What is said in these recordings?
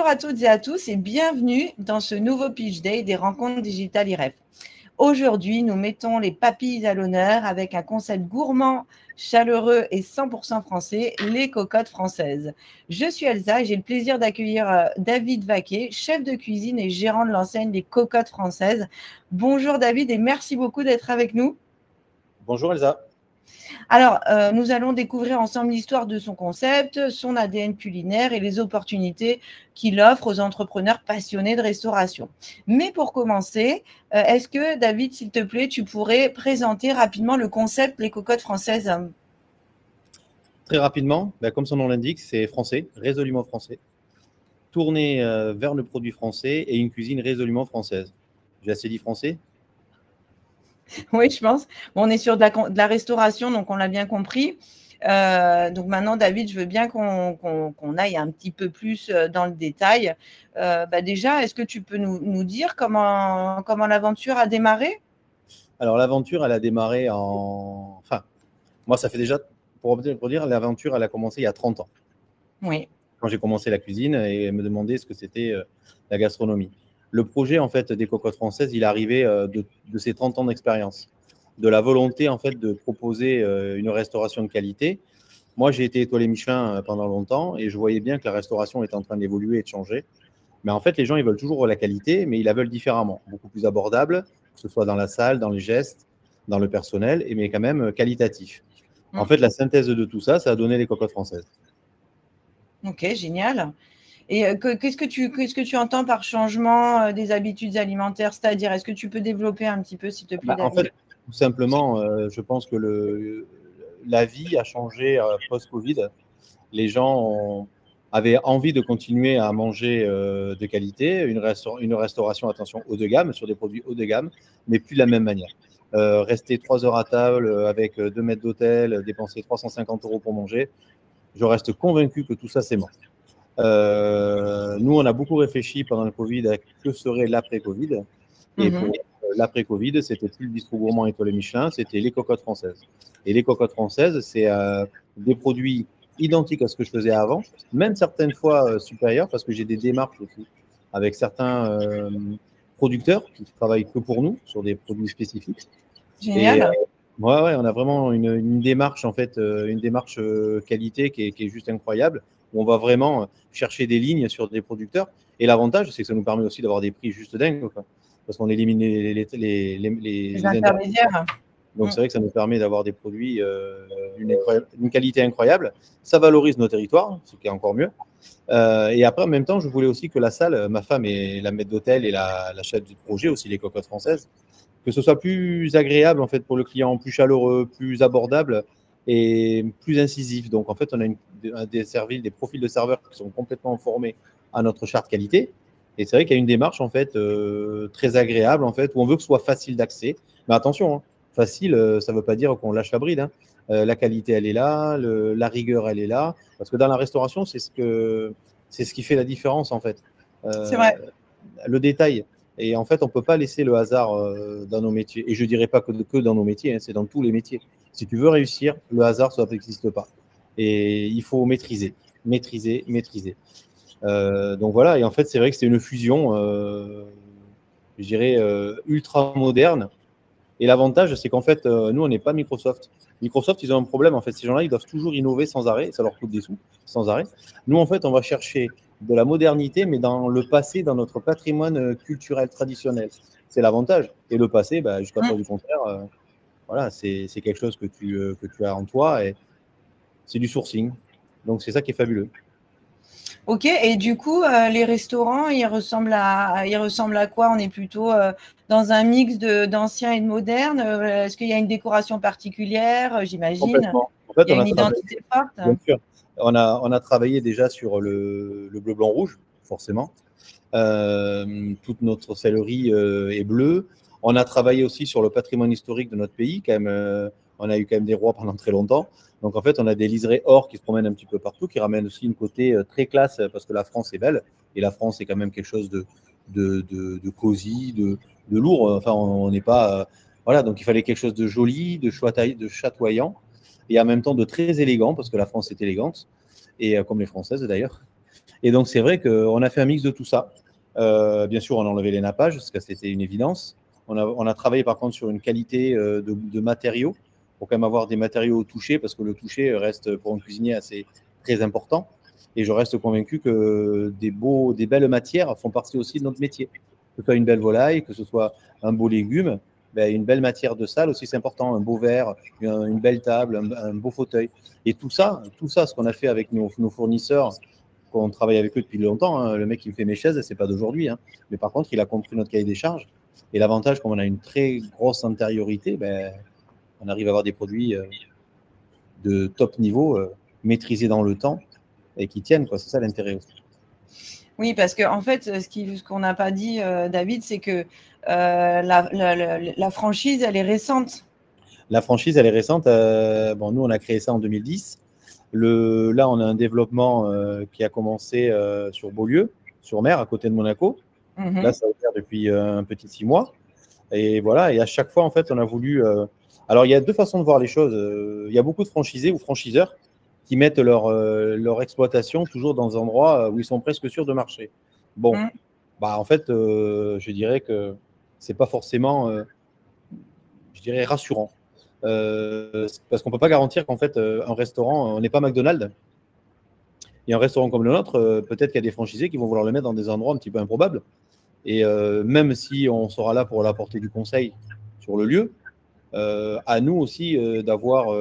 Bonjour à toutes et à tous et bienvenue dans ce nouveau Pitch Day des rencontres digitales IREF. Aujourd'hui, nous mettons les papilles à l'honneur avec un concept gourmand, chaleureux et 100% français, les cocottes françaises. Je suis Elsa et j'ai le plaisir d'accueillir David Vaquet, chef de cuisine et gérant de l'enseigne Les Cocottes Françaises. Bonjour David et merci beaucoup d'être avec nous. Bonjour Elsa. Alors, nous allons découvrir ensemble l'histoire de son concept, son ADN culinaire et les opportunités qu'il offre aux entrepreneurs passionnés de restauration. Mais pour commencer, est-ce que, David, s'il te plaît, tu pourrais présenter rapidement le concept Les Cocottes Françaises? Très rapidement, comme son nom l'indique, c'est français, résolument français, tourné vers le produit français et une cuisine résolument française. J'ai assez dit français? Oui, je pense. Bon, on est sur de la restauration, donc on l'a bien compris. Donc maintenant, David, je veux bien qu'on aille un petit peu plus dans le détail. Déjà, est-ce que tu peux nous dire comment l'aventure a démarré? Alors, l'aventure, elle a démarré en… Enfin, moi, ça fait déjà, pour dire, l'aventure, elle a commencé il y a 30 ans. Oui. Quand j'ai commencé la cuisine et me demandais ce que c'était la gastronomie. Le projet, en fait, des Cocottes Françaises, il est arrivé de ces 30 ans d'expérience, de la volonté, en fait, de proposer une restauration de qualité. Moi, j'ai été étoilé Michelin pendant longtemps et je voyais bien que la restauration était en train d'évoluer et de changer. Mais en fait, les gens, ils veulent toujours la qualité, mais ils la veulent différemment, beaucoup plus abordable, que ce soit dans la salle, dans les gestes, dans le personnel, mais quand même qualitatif. En fait, la synthèse de tout ça, ça a donné les Cocottes Françaises. Ok, génial. Et qu'est-ce que tu entends par changement des habitudes alimentaires? C'est-à-dire, est-ce que tu peux développer un petit peu, s'il te plaît, David? En fait, tout simplement, je pense que la vie a changé post-Covid. Les gens avaient envie de continuer à manger de qualité, une restauration, attention, haut de gamme, sur des produits haut de gamme, mais plus de la même manière. Rester 3 heures à table avec 2 mètres d'hôtel, dépenser 350 € pour manger, je reste convaincu que tout ça, c'est mort. Nous, on a beaucoup réfléchi pendant le Covid à que serait l'après-Covid. Et pour l'après-Covid, c'était plus le bistrot gourmand étoilé Michelin, c'était les Cocottes Françaises. Et les Cocottes Françaises, c'est des produits identiques à ce que je faisais avant, même certaines fois supérieurs, parce que j'ai des démarches aussi avec certains producteurs qui travaillent que pour nous sur des produits spécifiques. Génial. Et, on a vraiment une démarche, en fait, une démarche qualité qui est juste incroyable, où on va vraiment chercher des lignes sur des producteurs. Et l'avantage, c'est que ça nous permet aussi d'avoir des prix juste dingues, quoi, parce qu'on élimine les intermédiaires. Donc, c'est vrai que ça nous permet d'avoir des produits d'une qualité incroyable. Ça valorise nos territoires, ce qui est encore mieux. Et après, en même temps, je voulais aussi que la salle, ma femme est la maître d'hôtel et la chef du projet, aussi les Cocottes Françaises, que ce soit plus agréable en fait pour le client, plus chaleureux, plus abordable et plus incisif. Donc, en fait, on a des profils de serveurs qui sont complètement formés à notre charte qualité. Et c'est vrai qu'il y a une démarche en fait très agréable en fait, où on veut que ce soit facile d'accès. Mais attention, hein, facile, ça ne veut pas dire qu'on lâche la bride. Hein. La qualité, elle est là, la rigueur, elle est là. Parce que dans la restauration, c'est ce qui fait la différence en fait. C'est vrai. Le détail. Et en fait, on ne peut pas laisser le hasard dans nos métiers. Et je ne dirais pas que dans nos métiers, hein, c'est dans tous les métiers. Si tu veux réussir, le hasard, ça n'existe pas. Et il faut maîtriser. Donc voilà, et en fait, c'est vrai que c'est une fusion, je dirais, ultra moderne. Et l'avantage, c'est qu'en fait, nous, on n'est pas Microsoft. Microsoft, ils ont un problème. En fait, ces gens-là, ils doivent toujours innover sans arrêt. Ça leur coûte des sous sans arrêt. Nous, en fait, on va chercher de la modernité, mais dans le passé, dans notre patrimoine culturel traditionnel. C'est l'avantage. Et le passé, jusqu'à preuve du contraire, voilà, c'est quelque chose que tu as en toi et c'est du sourcing. Donc, c'est ça qui est fabuleux. Ok, et du coup, les restaurants, ils ressemblent à quoi? On est plutôt dans un mix d'anciens et de modernes. Est-ce qu'il y a une décoration particulière, j'imagine? Complètement. En fait, il y a une identité forte? Bien sûr. On a travaillé déjà sur le bleu, blanc, rouge, forcément. Toute notre sellerie est bleue. On a travaillé aussi sur le patrimoine historique de notre pays. Quand même, on a eu quand même des rois pendant très longtemps. Donc, en fait, on a des liserés or qui se promènent un petit peu partout, qui ramènent aussi une côté très classe, parce que la France est belle. Et la France est quand même quelque chose de cosy, de lourd. Enfin, on n'est pas… voilà, donc il fallait quelque chose de joli, de chatoyant, et en même temps de très élégant, parce que la France est élégante, et comme les Françaises d'ailleurs. Et donc, c'est vrai qu'on a fait un mix de tout ça. Bien sûr, on a enlevé les nappages, parce que c'était une évidence. On a travaillé, par contre, sur une qualité de matériaux, pour quand même avoir des matériaux au toucher, parce que le toucher reste, pour un cuisinier, assez très important. Et je reste convaincu que des belles matières font partie aussi de notre métier. Que ce soit une belle volaille, que ce soit un beau légume, ben, une belle matière de salle aussi, c'est important. Un beau verre, une belle table, un beau fauteuil. Et tout ça, ce qu'on a fait avec nos fournisseurs, qu'on travaille avec eux depuis longtemps. Hein. Le mec qui me fait mes chaises, c'est pas d'aujourd'hui. Hein. Mais par contre, il a compris notre cahier des charges. Et l'avantage, comme on a une très grosse antériorité, ben, on arrive à avoir des produits de top niveau, maîtrisés dans le temps et qui tiennent. C'est ça l'intérêt aussi. Oui, parce qu'en fait, ce qu'on n'a pas dit, David, c'est que la franchise, elle est récente. La franchise, elle est récente. Bon, nous, on a créé ça en 2010. Là, on a un développement qui a commencé sur Beaulieu, sur mer, à côté de Monaco. Là, ça a ouvert depuis un petit 6 mois. Et voilà, et à chaque fois, en fait, on a voulu… Alors, il y a deux façons de voir les choses. Il y a beaucoup de franchisés ou franchiseurs qui mettent leur exploitation toujours dans des endroits où ils sont presque sûrs de marcher. Bon, bah, en fait, je dirais que c'est pas forcément, je dirais, rassurant. Parce qu'on ne peut pas garantir qu'en fait, un restaurant, on n'est pas McDonald's. Et un restaurant comme le nôtre, peut-être qu'il y a des franchisés qui vont vouloir le mettre dans des endroits un petit peu improbables. Et même si on sera là pour apporter du conseil sur le lieu, à nous aussi d'avoir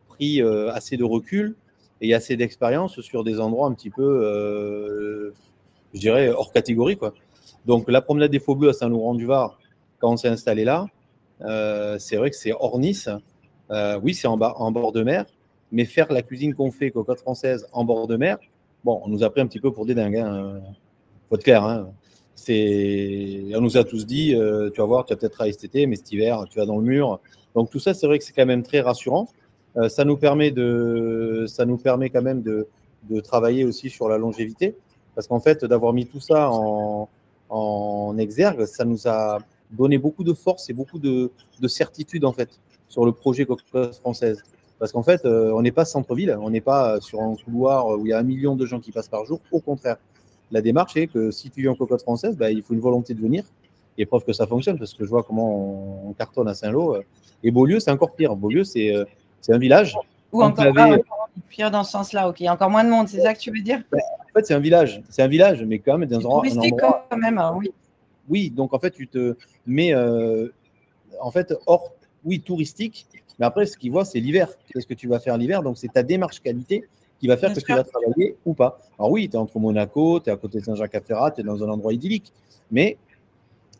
pris assez de recul et assez d'expérience sur des endroits un petit peu, je dirais, hors catégorie, quoi. Donc, la promenade des Faux-Bleus à Saint-Laurent-du-Var, quand on s'est installé là, c'est vrai que c'est hors Nice. Oui, c'est en bord de mer, mais faire la cuisine qu'on fait, cocotte française, en bord de mer, bon, on nous a pris un petit peu pour des dingues. Hein. Faut être clair. Hein. On nous a tous dit, tu vas voir, tu vas peut-être travailler cet été, mais cet hiver, tu vas dans le mur. Donc tout ça, c'est vrai que c'est quand même très rassurant. Ça nous permet quand même de travailler aussi sur la longévité, parce qu'en fait, d'avoir mis tout ça en exergue, ça nous a donné beaucoup de force et beaucoup de certitude en fait sur le projet Cocotte Française. Parce qu'en fait, on n'est pas centre-ville, on n'est pas sur un couloir où il y a 1 million de gens qui passent par jour. Au contraire, la démarche est que si tu viens en Cocotte Française, bah, il faut une volonté de venir. Et preuve que ça fonctionne, parce que je vois comment on cartonne à Saint-Lô. Et Beaulieu, c'est encore pire. Beaulieu, c'est un village. Ou encore pire dans ce sens-là, ok. Il y a encore moins de monde, c'est ça que tu veux dire? En fait, c'est un village. C'est un village, mais quand même dans un endroit quand même, hein, oui. Oui, donc en fait, tu te mets en fait hors, oui, touristique. Mais après, ce qu'ils voient, c'est l'hiver. Qu'est-ce que tu vas faire l'hiver? Donc, c'est ta démarche qualité qui va faire que tu vas travailler ou pas. Alors oui, tu es entre Monaco, tu es à côté de Saint-Jacques-Cap-Ferrat, tu es dans un endroit idyllique. Mais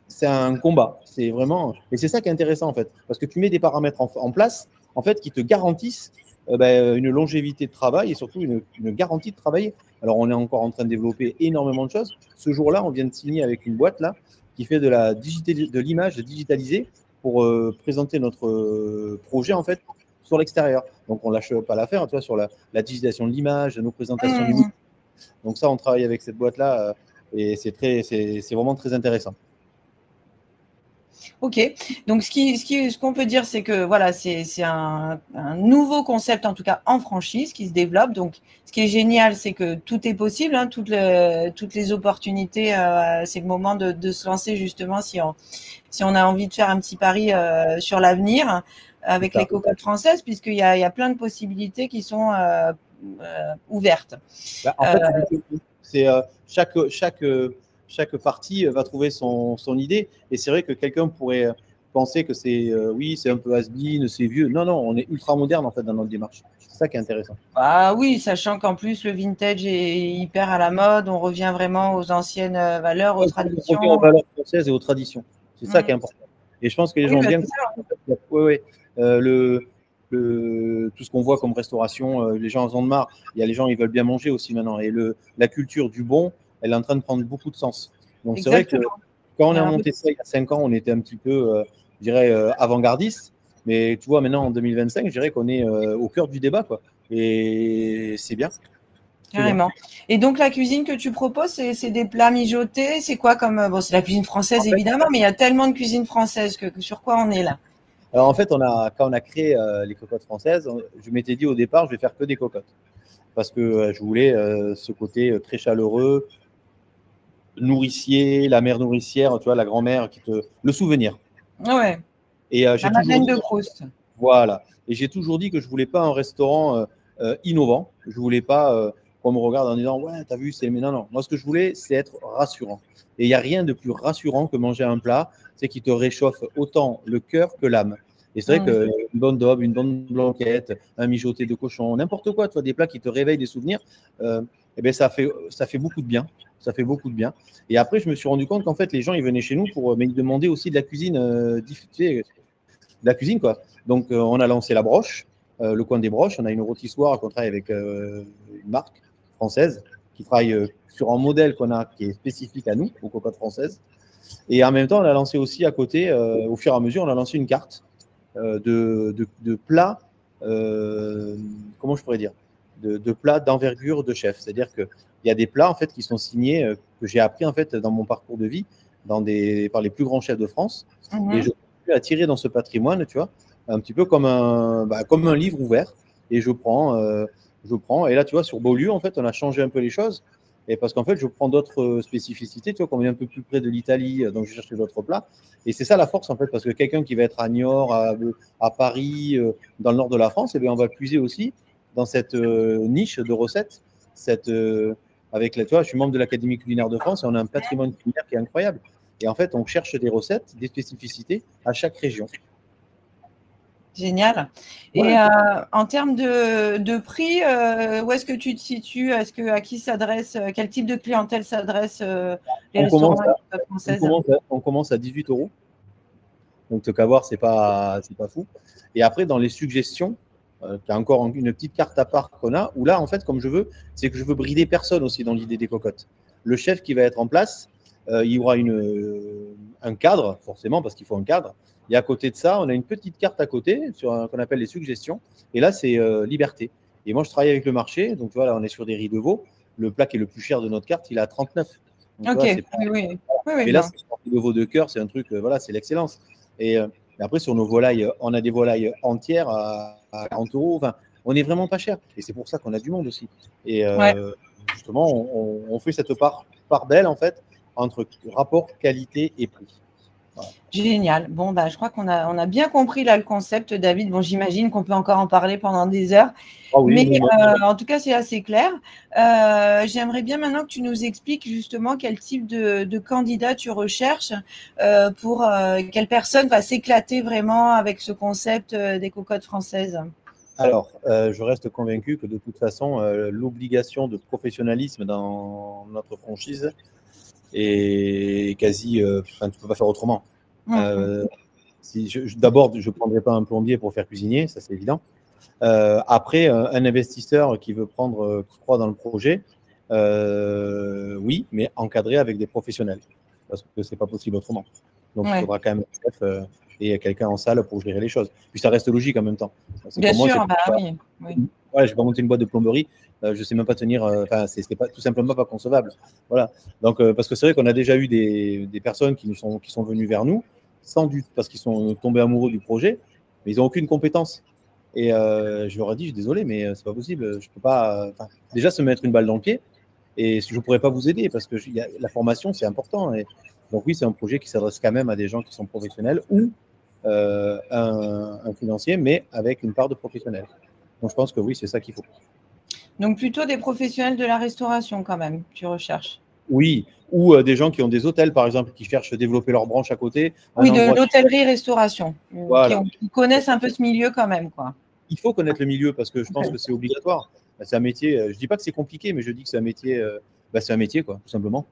c'est un combat. C'est vraiment… Et c'est ça qui est intéressant, en fait. Parce que tu mets des paramètres en place, en fait, qui te garantissent une longévité de travail et surtout une garantie de travailler. Alors, on est encore en train de développer énormément de choses. Ce jour-là, on vient de signer avec une boîte là qui fait de l'image digitalisée pour présenter notre projet en fait sur l'extérieur. Donc on lâche pas l'affaire, tu vois, sur la digitalisation de l'image, de nos présentations numériques. Donc ça, on travaille avec cette boîte là et c'est vraiment très intéressant. Ok, donc ce qu'on peut dire, c'est que voilà, c'est un nouveau concept, en tout cas en franchise, qui se développe. Donc, ce qui est génial, c'est que tout est possible, hein, toutes les opportunités. C'est le moment de se lancer justement si on a envie de faire un petit pari sur l'avenir avec les cocottes françaises, puisqu'il y a plein de possibilités qui sont ouvertes. Bah, en fait, c'est chaque partie va trouver son idée. Et c'est vrai que quelqu'un pourrait penser que c'est oui, c'est un peu has-been, c'est vieux. Non, non, on est ultra moderne en fait dans notre démarche. C'est ça qui est intéressant. Ah oui, sachant qu'en plus le vintage est hyper à la mode, on revient vraiment aux anciennes valeurs, aux traditions. On revient aux valeurs françaises et aux traditions. C'est ça qui est important. Et je pense que les gens viennent. Tout ce qu'on voit comme restauration, les gens en ont marre. Il y a les gens, ils veulent bien manger aussi maintenant. Et la culture du bon, elle est en train de prendre beaucoup de sens. Donc c'est vrai que quand on a monté ça il y a 5 ans, on était un petit peu, je dirais, avant-gardiste. Mais tu vois, maintenant en 2025, je dirais qu'on est au cœur du débat, quoi. Et c'est bien. Carrément. Et donc la cuisine que tu proposes, c'est des plats mijotés. C'est quoi comme bon, c'est la cuisine française évidemment, mais il y a tellement de cuisine française que sur quoi on est là? Alors en fait, quand on a créé les cocottes françaises, je m'étais dit au départ, je vais faire que des cocottes. parce que je voulais ce côté très chaleureux, nourricier, la mère nourricière, tu vois, la grand-mère le souvenir. Ouais. Et La j'ai toujours Madeleine dit, de Proust. voilà. Et j'ai toujours dit que je voulais pas un restaurant innovant. Je voulais pas qu'on me regarde en disant ouais, t'as vu, c'est. Mais non, non. Moi, ce que je voulais, c'est être rassurant. Et il n'y a rien de plus rassurant que manger un plat, c'est qui te réchauffe autant le cœur que l'âme. Et c'est vrai qu'une bonne daube, une bonne blanquette, un mijoté de cochon, n'importe quoi, tu vois, des plats qui te réveillent des souvenirs, eh ben ça fait beaucoup de bien. Ça fait beaucoup de bien. Et après, je me suis rendu compte qu'en fait, les gens, ils venaient chez nous mais ils demandaient aussi de la cuisine, tu sais, de la cuisine, quoi. Donc, on a lancé la broche, le coin des broches. On a une rôtissoire qu'on travaille avec une marque française qui travaille sur un modèle qu'on a qui est spécifique à nous, aux cocottes françaises. Et en même temps, on a lancé aussi à côté, au fur et à mesure, on a lancé une carte de plats, comment je pourrais dire, de plats d'envergure de chef. C'est-à-dire qu'il y a des plats en fait qui sont signés, que j'ai appris en fait dans mon parcours de vie par les plus grands chefs de France. Et je suis attiré dans ce patrimoine, tu vois, un petit peu comme comme un livre ouvert. Et je prends. Et là, tu vois, sur Beaulieu, en fait, on a changé un peu les choses. Et parce qu'en fait, je prends d'autres spécificités, tu vois, comme on est un peu plus près de l'Italie, donc je cherche d'autres plats. Et c'est ça la force, en fait, parce que quelqu'un qui va être à Niort, à Paris, dans le nord de la France, eh bien, on va puiser aussi dans cette niche de recettes. Avec tu vois, je suis membre de l'Académie culinaire de France et on a un patrimoine culinaire qui est incroyable. Et en fait, on cherche des recettes, des spécificités à chaque région. Génial. Ouais. Et en termes de prix, où est-ce que tu te situes? À qui s'adresse, quel type de clientèle s'adresse les restaurants françaises? On commence à 18 €. Donc, te qu'avoir, c'est pas fou. Et après, dans les suggestions, tu as encore une petite carte à part qu'on a, où là, en fait, comme je veux, c'est que je veux brider personne aussi dans l'idée des cocottes. Le chef qui va être en place, il y aura un cadre, forcément, parce qu'il faut un cadre. Et à côté de ça, on a une petite carte à côté qu'on appelle les suggestions. Et là, c'est liberté. Et moi, je travaille avec le marché. Donc, tu vois, là, on est sur des riz de veau. Le plat qui est le plus cher de notre carte, il est à 39. Donc, Ok, tu vois, oui. mais là, c'est un riz de veau de cœur, c'est un truc, voilà, c'est l'excellence. Et après, sur nos volailles, on a des volailles entières à 40 €. Enfin, on n'est vraiment pas cher. Et c'est pour ça qu'on a du monde aussi. Et justement, on fait cette part belle, en fait, entre rapport qualité et prix. Voilà. Génial. Bon, bah, je crois qu'on a bien compris là le concept, David. Bon, j'imagine qu'on peut encore en parler pendant des heures. Ah oui, Mais oui, en tout cas, c'est assez clair. J'aimerais bien maintenant que tu nous expliques justement quel type de candidat tu recherches pour quelle personne va s'éclater vraiment avec ce concept des cocottes françaises. Alors, je reste convaincu que de toute façon, l'obligation de professionnalisme dans notre franchise est quasi. Enfin, tu ne peux pas faire autrement. D'abord, je ne prendrai pas un plombier pour faire cuisinier, ça c'est évident. Après, un investisseur qui croit dans le projet, oui, mais encadré avec des professionnels, parce que c'est pas possible autrement. Donc, il faudra quand même un chef et quelqu'un en salle pour gérer les choses. Puis ça reste logique en même temps. Bien sûr, bah oui. Ouais, je vais pas monter une boîte de plomberie, je sais même pas tenir. Enfin, c'est pas tout simplement pas concevable. Voilà. Donc, parce que c'est vrai qu'on a déjà eu des personnes qui sont venues vers nous sans doute parce qu'ils sont tombés amoureux du projet, mais ils n'ont aucune compétence. Et je leur ai dit, je suis désolé, mais c'est pas possible. Je peux pas. Déjà se mettre une balle dans le pied, et je pourrais pas vous aider parce que la formation c'est important. Et donc oui, c'est un projet qui s'adresse quand même à des gens qui sont professionnels ou un financier, mais avec une part de professionnel. Donc je pense que oui, c'est ça qu'il faut. Donc plutôt des professionnels de la restauration quand même, tu recherches. Oui, ou des gens qui ont des hôtels, par exemple, qui cherchent à développer leur branche à côté. Oui, de l'hôtellerie-restauration, Voilà. qui connaissent un peu ce milieu quand même, quoi. Il faut connaître le milieu parce que je pense que c'est obligatoire. C'est un métier, je ne dis pas que c'est compliqué, mais je dis que c'est un métier, quoi, tout simplement.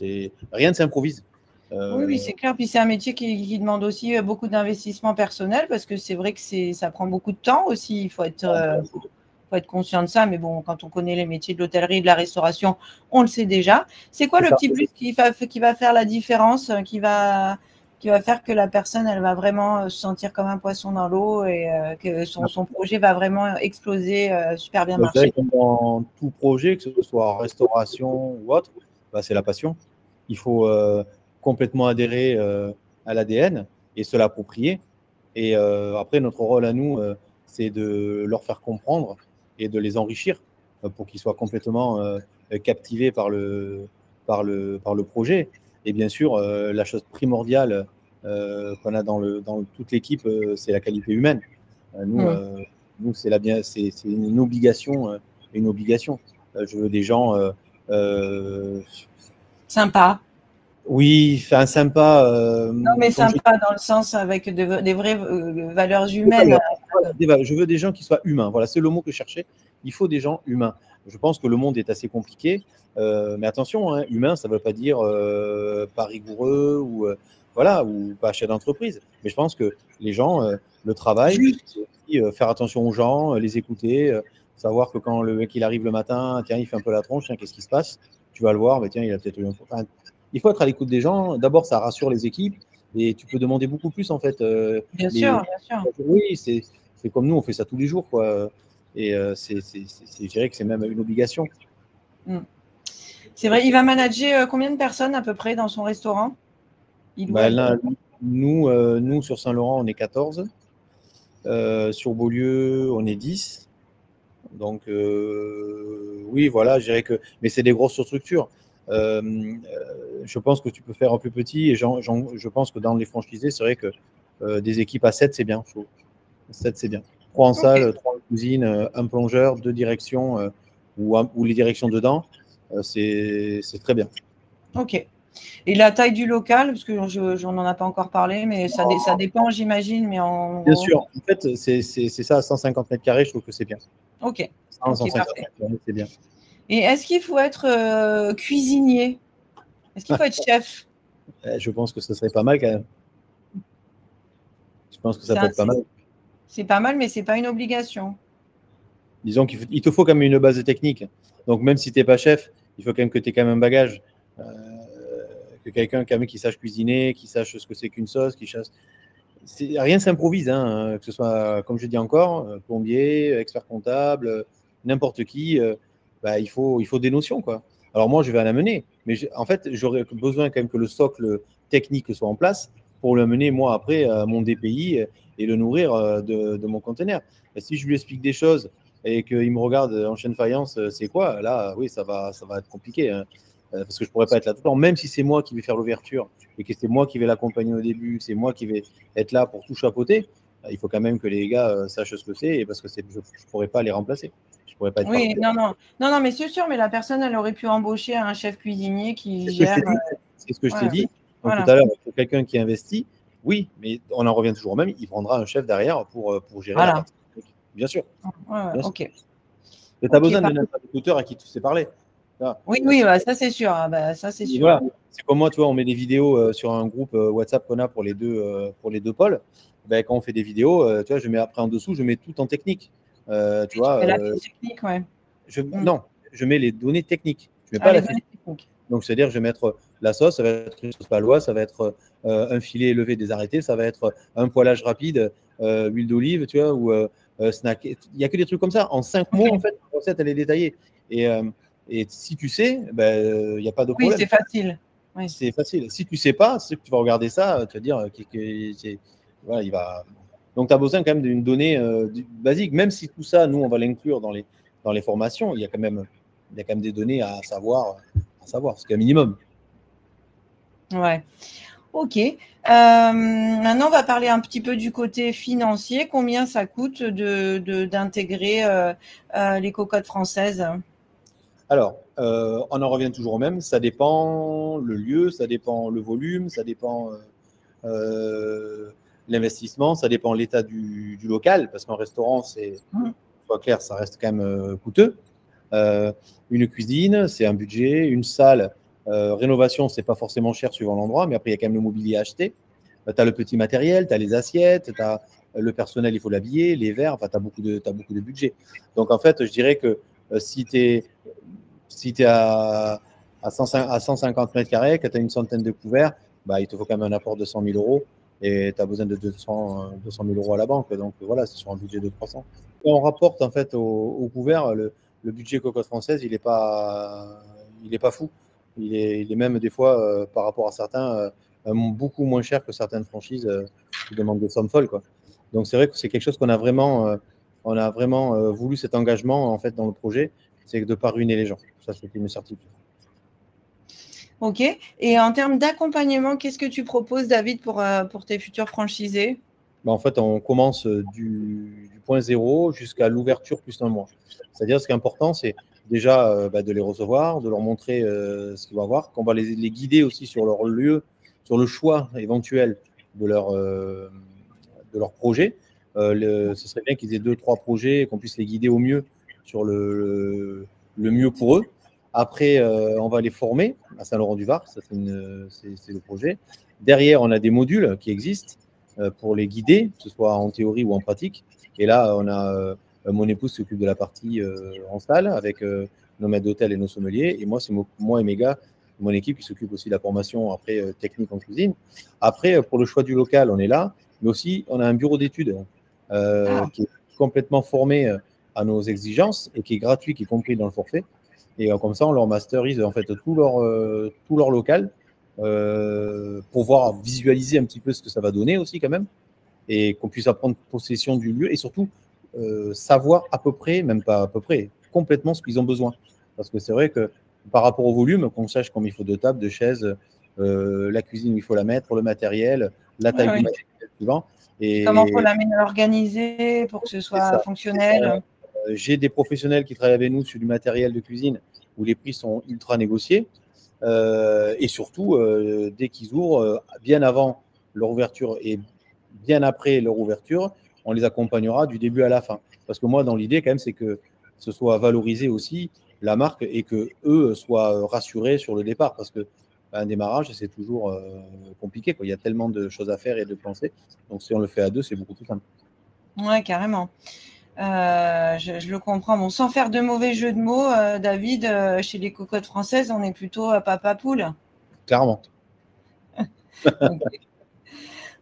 Rien ne s'improvise. Oui, c'est clair. Puis c'est un métier qui demande aussi beaucoup d'investissement personnel parce que c'est vrai que ça prend beaucoup de temps aussi. Il faut être conscient de ça. Mais bon, quand on connaît les métiers de l'hôtellerie et de la restauration, on le sait déjà. C'est quoi le petit plus qui va faire la différence, qui va faire que la personne, elle va vraiment se sentir comme un poisson dans l'eau et que son projet va vraiment exploser, super bien marcher? Comme dans tout projet, que ce soit en restauration ou autre, c'est la passion. Il faut complètement adhérer à l'ADN et se l'approprier. Et après, notre rôle à nous, c'est de leur faire comprendre et de les enrichir pour qu'ils soient complètement captivés par le projet. Et bien sûr, la chose primordiale qu'on a dans toute l'équipe, c'est la qualité humaine. Nous, c'est une obligation. Je veux des gens sympa. Oui, enfin sympa. Non, mais sympa dans le sens avec des vraies valeurs humaines. Je veux des gens qui soient humains. Voilà, c'est le mot que je cherchais. Il faut des gens humains. Je pense que le monde est assez compliqué, mais attention, hein, humain, ça ne veut pas dire pas rigoureux ou voilà, ou pas chef d'entreprise. Mais je pense que les gens, le travail, c'est aussi faire attention aux gens, les écouter, savoir que quand le mec il arrive le matin, tiens, il fait un peu la tronche, tiens, qu'est-ce qui se passe? Tu vas le voir, mais tiens, il a peut-être eu un... Il faut être à l'écoute des gens. D'abord, ça rassure les équipes et tu peux demander beaucoup plus en fait. Bien sûr. Oui, c'est comme nous, on fait ça tous les jours, quoi. Et je dirais que c'est même une obligation. C'est vrai. Il va manager combien de personnes à peu près dans son restaurant? Nous, sur Saint-Laurent, on est 14. Sur Beaulieu, on est 10. Donc, oui, voilà, je dirais que... Mais c'est des grosses structures. Je pense que tu peux faire un plus petit. Et je pense que dans les franchisés, c'est vrai que des équipes à 7, c'est bien. 7, c'est bien. 3 en salle, 3 en cuisine, un plongeur, 2 directions ou les directions dedans. C'est très bien. Ok. Et la taille du local, parce que j'en n'en ai pas encore parlé, mais ça dépend, j'imagine. Mais Bien sûr. En fait, c'est ça, 150 mètres carrés, je trouve que c'est bien. Ok. 150 mètres carrés, c'est bien. Et est-ce qu'il faut être cuisinier? Est-ce qu'il faut être chef? Je pense que ce serait pas mal quand même. Je pense que ça peut être pas mal. C'est pas mal, mais ce n'est pas une obligation. Disons qu'il te faut quand même une base technique. Donc, même si tu n'es pas chef, il faut quand même que tu aies quand même un bagage. Que quelqu'un quand même qui sache cuisiner, qui sache ce que c'est qu'une sauce, qui sache... Rien s'improvise, hein, que ce soit, comme je dis encore, plombier, expert comptable, n'importe qui, il faut des notions, quoi. Alors moi, je vais en amener, mais en fait, j'aurais besoin quand même que le socle technique soit en place pour l'amener, moi, après, à mon DPI et le nourrir de mon conteneur. Et si je lui explique des choses et qu'il me regarde en chaîne faïence, c'est quoi? Là, oui, ça va être compliqué, hein, parce que je ne pourrais pas être là tout le temps, même si c'est moi qui vais faire l'ouverture et que c'est moi qui vais l'accompagner au début, c'est moi qui vais être là pour tout chapeauter. Il faut quand même que les gars sachent ce que c'est, parce que je ne pourrais pas les remplacer. Je pourrais pas être oui, non, mais c'est sûr, mais la personne, elle aurait pu embaucher un chef cuisinier qui gère. C'est ce que je t'ai dit. Donc, tout à l'heure, pour quelqu'un qui investit, oui, mais on en revient toujours au même, il prendra un chef derrière pour gérer la partie technique. Bien sûr. Bien sûr. Et tu as besoin d'un interlocuteur à qui tu sais parler. Là, oui, ça c'est sûr. Ça, c'est sûr. Voilà. C'est comme moi, tu vois, on met des vidéos sur un groupe WhatsApp qu'on a pour les deux pôles. Quand on fait des vidéos, tu vois, je mets après en dessous, je mets tout en technique. Tu vois, la fiche technique, ouais. Non, je mets les données techniques. Je mets pas la fiche technique. Donc, c'est-à-dire, je vais mettre la sauce, ça va être une sauce paloise, ça va être un filet élevé désarrêté, ça va être un poêlage rapide, huile d'olive, tu vois, ou snack. Il n'y a que des trucs comme ça. En 5 mots, en fait, la recette, elle est détaillée. Et si tu sais, il n'y a pas de problème. Oui, c'est facile. Oui. C'est facile. Si tu ne sais pas, c'est que tu vas regarder ça, tu vas dire voilà, il va. Donc, tu as besoin quand même d'une donnée basique. Même si tout ça, nous, on va l'inclure dans les formations, il y a quand même des données à savoir, c'est un minimum. Ouais. Ok. Maintenant, on va parler un petit peu du côté financier. Combien ça coûte d'intégrer les cocottes françaises? Alors, on en revient toujours au même. Ça dépend le lieu, ça dépend le volume, ça dépend l'investissement, ça dépend l'état du local, parce qu'un restaurant, soit clair, ça reste quand même coûteux. Une cuisine, c'est un budget. Une salle, rénovation, c'est pas forcément cher suivant l'endroit, mais après, il y a quand même le mobilier à acheter. Tu as le petit matériel, tu as les assiettes, tu as le personnel, il faut l'habiller, les verres, enfin, tu as beaucoup de budget. Donc, en fait, je dirais que si tu es à 150 mètres carrés, que tu as une centaine de couverts, il te faut quand même un apport de 100 000 euros et tu as besoin de 200 000 euros à la banque. Donc, voilà, c'est sur un budget de 300. Et on rapporte, en fait, au couvert, le budget cocotte française, il n'est pas fou. Il est même des fois, par rapport à certains, beaucoup moins cher que certaines franchises qui demandent des sommes folles, quoi. Donc, c'est vrai que c'est quelque chose qu'on a vraiment, voulu cet engagement en fait dans le projet c'est de ne pas ruiner les gens. Ça, c'était une certitude. Ok. Et en termes d'accompagnement, qu'est-ce que tu proposes, David, pour tes futurs franchisés? En fait, on commence du point zéro jusqu'à l'ouverture plus un mois. C'est-à-dire, ce qui est important, c'est déjà de les recevoir, de leur montrer ce qu'ils vont avoir, qu'on va les guider aussi sur leur lieu, sur le choix éventuel de leur projet. Ce serait bien qu'ils aient 2-3 projets et qu'on puisse les guider au mieux sur le mieux pour eux. Après, on va les former à Saint-Laurent-du-Var, ça c'est le projet. Derrière, on a des modules qui existent pour les guider, que ce soit en théorie ou en pratique. Et là, on a mon épouse qui s'occupe de la partie en salle avec nos maîtres d'hôtel et nos sommeliers. Et moi, c'est moi et mes gars, mon équipe qui s'occupe aussi de la formation après technique en cuisine. Après, pour le choix du local, on est là, mais aussi on a un bureau d'études qui est complètement formé à nos exigences et qui est gratuit, qui est compris dans le forfait. Et comme ça, on leur masterise en fait tout leur local pour voir visualiser un petit peu ce que ça va donner aussi quand même, et qu'on puisse prendre possession du lieu et surtout savoir à peu près, même pas à peu près, complètement ce qu'ils ont besoin. Parce que c'est vrai que par rapport au volume, qu'on sache combien il faut de tables, de chaises, la cuisine où il faut la mettre, le matériel, la taille du matériel suivant. Et comment il faut la organiser pour que ce soit fonctionnel? J'ai des professionnels qui travaillent avec nous sur du matériel de cuisine où les prix sont ultra négociés. Et surtout, dès qu'ils ouvrent, bien avant leur ouverture et bien après leur ouverture, on les accompagnera du début à la fin. Parce que moi, dans l'idée, quand même, c'est que ce soit valorisé aussi la marque et que eux soient rassurés sur le départ. Parce que un démarrage, c'est toujours compliqué, quoi. Il y a tellement de choses à faire et de penser. Donc, si on le fait à deux, c'est beaucoup plus simple. Ouais, carrément. Je le comprends. Bon, sans faire de mauvais jeu de mots, David, chez les cocottes françaises, on est plutôt papa poule. Clairement.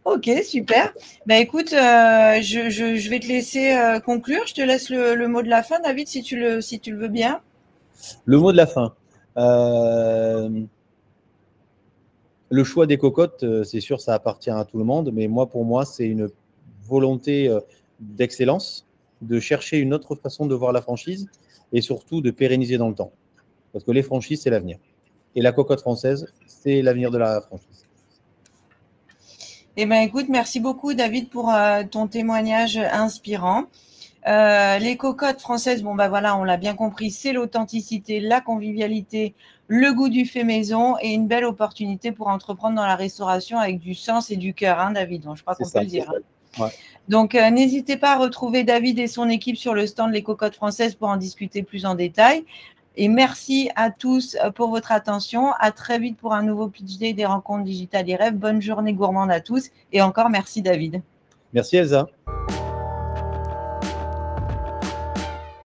Ok, super. Bah, écoute, je vais te laisser conclure. Je te laisse le mot de la fin, David, si tu le veux bien. Le mot de la fin. Le choix des cocottes, c'est sûr, ça appartient à tout le monde, mais pour moi, c'est une volonté d'excellence, de chercher une autre façon de voir la franchise et surtout de pérenniser dans le temps. Parce que les franchises, c'est l'avenir. Et la cocotte française, c'est l'avenir de la franchise. Eh bien, écoute, merci beaucoup, David, pour ton témoignage inspirant. Les cocottes françaises, bon, bah voilà, on l'a bien compris, c'est l'authenticité, la convivialité, le goût du fait maison et une belle opportunité pour entreprendre dans la restauration avec du sens et du cœur, hein, David. Donc, je crois qu'on peut le dire. Ouais. Donc, n'hésitez pas à retrouver David et son équipe sur le stand Les Cocottes Françaises pour en discuter plus en détail. Et merci à tous pour votre attention. À très vite pour un nouveau Pitch Day des rencontres digitales et rêves. Bonne journée gourmande à tous. Et encore merci, David. Merci, Elsa.